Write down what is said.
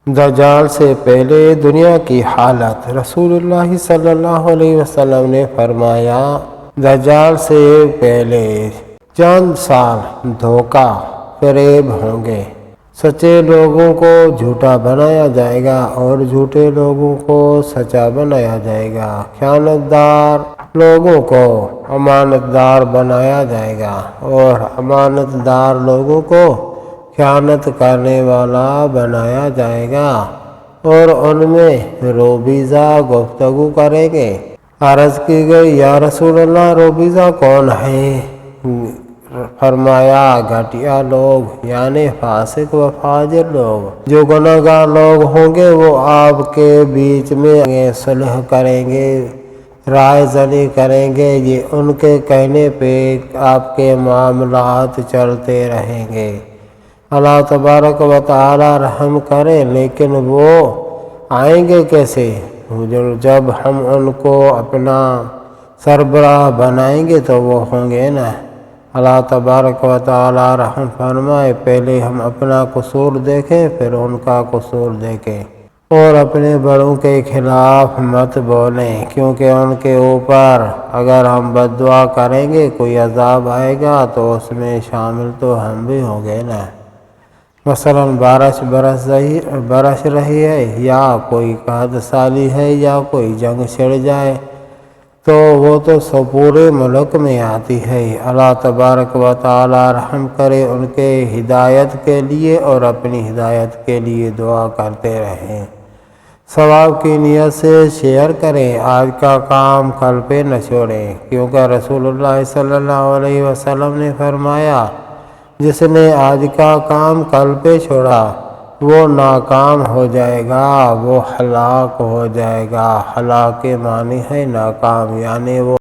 دجال سے پہلے دنیا کی حالت۔ رسول اللہ صلی اللہ علیہ وسلم نے فرمایا، دجال سے پہلے چند سال دھوکہ فریب ہوں گے۔ سچے لوگوں کو جھوٹا بنایا جائے گا اور جھوٹے لوگوں کو سچا بنایا جائے گا۔ خیانت دار لوگوں کو امانت دار بنایا جائے گا اور امانت دار لوگوں کو خیانت کرنے والا بنایا جائے گا، اور ان میں روبیزہ گفتگو کریں گے۔ عرض کی گئی، یا رسول اللہ، روبیزہ کون ہے؟ فرمایا، گھٹیا لوگ یعنی فاسق و فاجر لوگ۔ جو گنہگار لوگ ہوں گے وہ آپ کے بیچ میں صلح کریں گے، رائے زنی کریں گے، یہ ان کے کہنے پہ آپ کے معاملات چلتے رہیں گے۔ اللہ تبارک و تعالی رحم کرے، لیکن وہ آئیں گے کیسے؟ جب ہم ان کو اپنا سربراہ بنائیں گے تو وہ ہوں گے نا۔ اللہ تبارک و تعالی رحم فرمائے، پہلے ہم اپنا قصور دیکھیں پھر ان کا قصور دیکھیں، اور اپنے بڑوں کے خلاف مت بولیں، کیونکہ ان کے اوپر اگر ہم بد دعا کریں گے کوئی عذاب آئے گا تو اس میں شامل تو ہم بھی ہوں گے نا۔ مثلا بارش برس رہی ہے، یا کوئی قحط سالی ہے، یا کوئی جنگ چھڑ جائے تو وہ تو پورے ملک میں آتی ہے۔ اللہ تبارک و تعالی رحم کرے، ان کے ہدایت کے لیے اور اپنی ہدایت کے لیے دعا کرتے رہیں۔ ثواب کی نیت سے شیئر کریں، آج کا کام کل پہ نہ چھوڑیں، کیونکہ رسول اللہ صلی اللہ علیہ وسلم نے فرمایا، جس نے آج کا کام کل پہ چھوڑا وہ ناکام ہو جائے گا، وہ ہلاک ہو جائے گا۔ ہلاک کے معنی ہے ناکام، یعنی وہ